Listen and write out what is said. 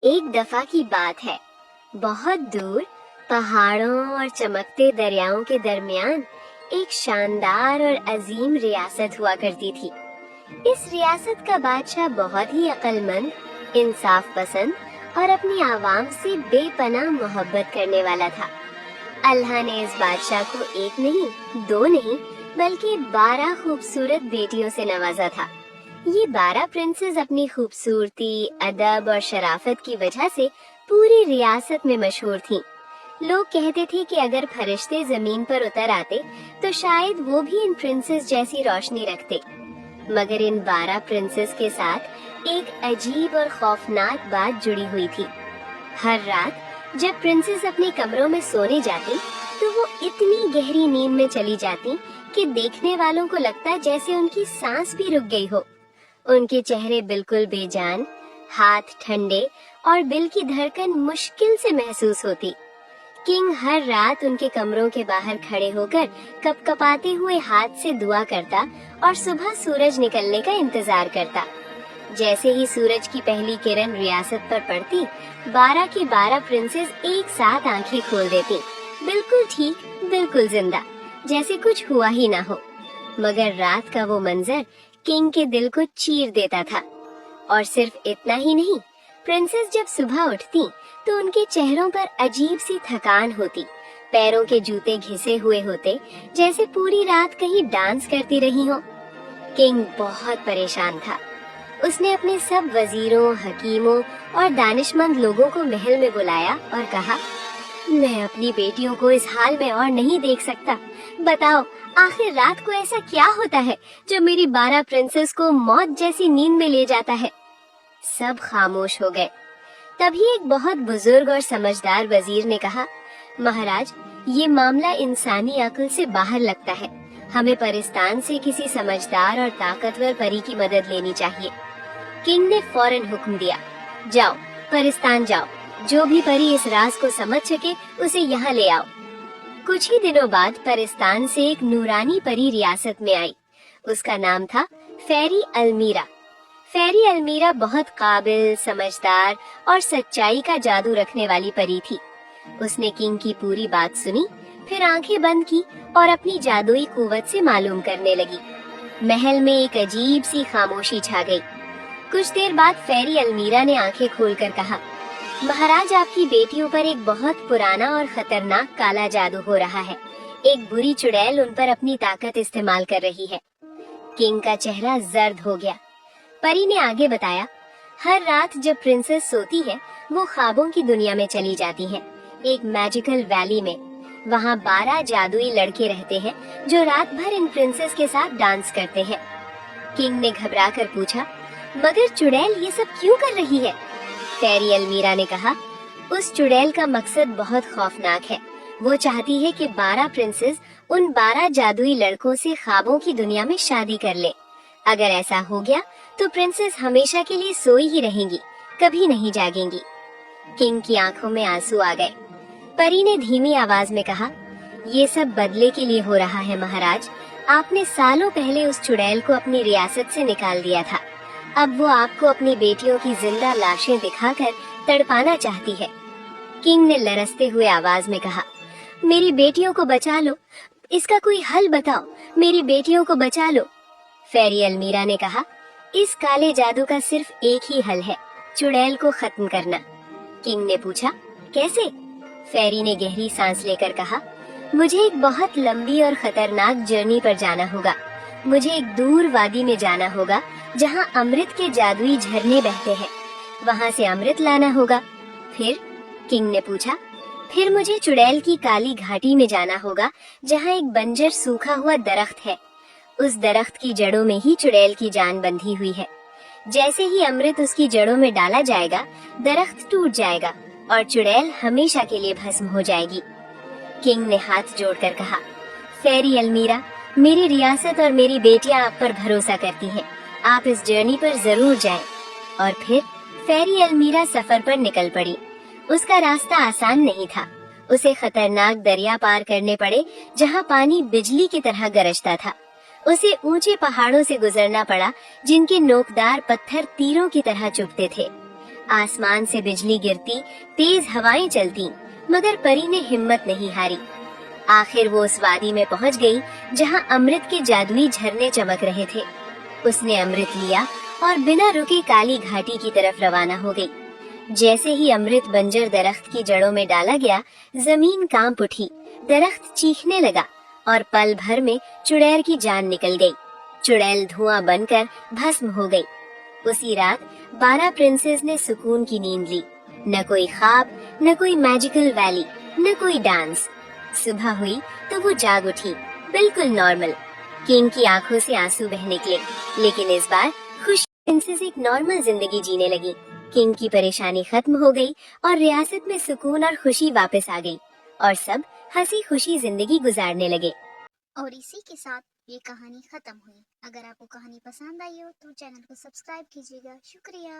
एक दफा की बात है, बहुत दूर पहाड़ों और चमकते दरियाओं के दरमियान एक शानदार और अजीम रियासत हुआ करती थी। इस रियासत का बादशाह बहुत ही अक्लमंद, इंसाफ पसंद और अपनी आवाम से बेपनाह मोहब्बत करने वाला था। अल्लाह ने इस बादशाह को एक नहीं, दो नहीं, बल्कि 12 खूबसूरत बेटियों से नवाजा था। ये 12 प्रिंसेस अपनी खूबसूरती, अदब और शराफत की वजह से पूरी रियासत में मशहूर थीं। लोग कहते थे कि अगर फरिश्ते जमीन पर उतर आते तो शायद वो भी इन प्रिंसेस जैसी रोशनी रखते। मगर इन 12 प्रिंसेस के साथ एक अजीब और खौफनाक बात जुड़ी हुई थी। हर रात जब प्रिंसेस अपने कमरों में सोने जाती तो वो इतनी गहरी नींद में चली जाती कि देखने वालों को लगता जैसे उनकी सांस भी रुक गई हो। उनके चेहरे बिल्कुल बेजान, हाथ ठंडे और दिल की धड़कन मुश्किल से महसूस होती। किंग हर रात उनके कमरों के बाहर खड़े होकर कपकपाते हुए हाथ से दुआ करता और सुबह सूरज निकलने का इंतजार करता। जैसे ही सूरज की पहली किरण रियासत पर पड़ती, 12 की 12 प्रिंसेस एक साथ आंखें खोल देती, बिल्कुल ठीक, बिल्कुल जिंदा, जैसे कुछ हुआ ही ना हो। मगर रात का वो मंजर किंग के दिल को चीर देता था। और सिर्फ इतना ही नहीं, प्रिंसेस जब सुबह उठती तो उनके चेहरों पर अजीब सी थकान होती, पैरों के जूते घिसे हुए होते, जैसे पूरी रात कहीं डांस करती रही हो। किंग बहुत परेशान था। उसने अपने सब वजीरों, हकीमों और दानिशमंद लोगों को महल में बुलाया और कहा, मैं अपनी बेटियों को इस हाल में और नहीं देख सकता। बताओ, आखिर रात को ऐसा क्या होता है जो मेरी 12 प्रिंसेस को मौत जैसी नींद में ले जाता है। सब खामोश हो गए। तभी एक बहुत बुजुर्ग और समझदार वजीर ने कहा, महाराज, ये मामला इंसानी अक्ल से बाहर लगता है। हमें परिस्तान से किसी समझदार और ताकतवर परी की मदद लेनी चाहिए। किंग ने फौरन हुक्म दिया, जाओ, परिस्तान जाओ, जो भी परी इस राज को समझ सके उसे यहाँ ले आओ। कुछ ही दिनों बाद परिस्तान से एक नूरानी परी रियासत में आई। उसका नाम था फेरी अलमीरा। फेरी अलमीरा बहुत काबिल, समझदार और सच्चाई का जादू रखने वाली परी थी। उसने किंग की पूरी बात सुनी, फिर आंखें बंद की और अपनी जादुई कुव्वत से मालूम करने लगी। महल में एक अजीब सी खामोशी छा गई। कुछ देर बाद फेरी अलमीरा ने आंखें खोलकर कहा, महाराज, आपकी बेटियों पर एक बहुत पुराना और खतरनाक काला जादू हो रहा है। एक बुरी चुड़ैल उन पर अपनी ताकत इस्तेमाल कर रही है। किंग का चेहरा जर्द हो गया। परी ने आगे बताया, हर रात जब प्रिंसेस सोती है वो ख्वाबों की दुनिया में चली जाती है, एक मैजिकल वैली में। वहाँ 12 जादुई लड़के रहते हैं जो रात भर इन प्रिंसेस के साथ डांस करते हैं। किंग ने घबरा कर पूछा, मगर चुड़ैल ये सब क्यों कर रही है? फेरी अलमीरा ने कहा, उस चुड़ैल का मकसद बहुत खौफनाक है। वो चाहती है कि 12 प्रिंसेस उन 12 जादुई लड़कों से ख्वाबों की दुनिया में शादी कर ले। अगर ऐसा हो गया तो प्रिंसेस हमेशा के लिए सोई ही रहेंगी, कभी नहीं जागेंगी। किंग की आंखों में आंसू आ गए। परी ने धीमी आवाज में कहा, ये सब बदले के लिए हो रहा है महाराज। आपने सालों पहले उस चुड़ैल को अपनी रियासत से निकाल दिया था। अब वो आपको अपनी बेटियों की जिंदा लाशें दिखाकर तड़पाना चाहती है। किंग ने लरसते हुए आवाज में कहा, मेरी बेटियों को बचा लो, इसका कोई हल बताओ, मेरी बेटियों को बचा लो। फेरी अलमीरा ने कहा, इस काले जादू का सिर्फ एक ही हल है, चुड़ैल को खत्म करना। किंग ने पूछा, कैसे? फेरी ने गहरी सांस लेकर कहा, मुझे एक बहुत लंबी और खतरनाक जर्नी पर जाना होगा। मुझे एक दूर वादी में जाना होगा जहाँ अमृत के जादुई झरने बहते हैं। वहाँ से अमृत लाना होगा। फिर? किंग ने पूछा। फिर मुझे चुड़ैल की काली घाटी में जाना होगा जहाँ एक बंजर सूखा हुआ दरख्त है। उस दरख्त की जड़ों में ही चुड़ैल की जान बंधी हुई है। जैसे ही अमृत उसकी जड़ों में डाला जाएगा, दरख्त टूट जाएगा और चुड़ैल हमेशा के लिए भस्म हो जाएगी। किंग ने हाथ जोड़कर कहा, फेरी अलमीरा, मेरी रियासत और मेरी बेटियां आप पर भरोसा करती हैं। आप इस जर्नी पर जरूर जाएं। और फिर फेरी अलमीरा सफर पर निकल पड़ी। उसका रास्ता आसान नहीं था। उसे खतरनाक दरिया पार करने पड़े जहाँ पानी बिजली की तरह गरजता था। उसे ऊंचे पहाड़ों से गुजरना पड़ा जिनके नोकदार पत्थर तीरों की तरह चुभते थे। आसमान से बिजली गिरती, तेज हवाएं चलती, मगर परी ने हिम्मत नहीं हारी। आखिर वो उस वादी में पहुंच गई जहां अमृत के जादुई झरने चमक रहे थे। उसने अमृत लिया और बिना रुके काली घाटी की तरफ रवाना हो गई। जैसे ही अमृत बंजर दरख्त की जड़ों में डाला गया, जमीन कांप उठी, दरख्त चीखने लगा और पल भर में चुड़ैल की जान निकल गई। चुड़ैल धुआं बनकर भस्म हो गई। उसी रात 12 प्रिंसेस ने सुकून की नींद ली। न कोई ख्वाब, न कोई मैजिकल वैली, न कोई डांस। सुबह हुई तो वो जाग उठी, बिल्कुल नॉर्मल। किंग की आंखों से आंसू बह निकले, लेकिन इस बार खुश प्रिंसेस एक नॉर्मल जिंदगी जीने लगी। किंग की परेशानी खत्म हो गई और रियासत में सुकून और खुशी वापस आ गई और सब हंसी खुशी जिंदगी गुजारने लगे। और इसी के साथ ये कहानी खत्म हुई। अगर आपको कहानी पसंद आई हो तो चैनल को सब्सक्राइब कीजिएगा। शुक्रिया।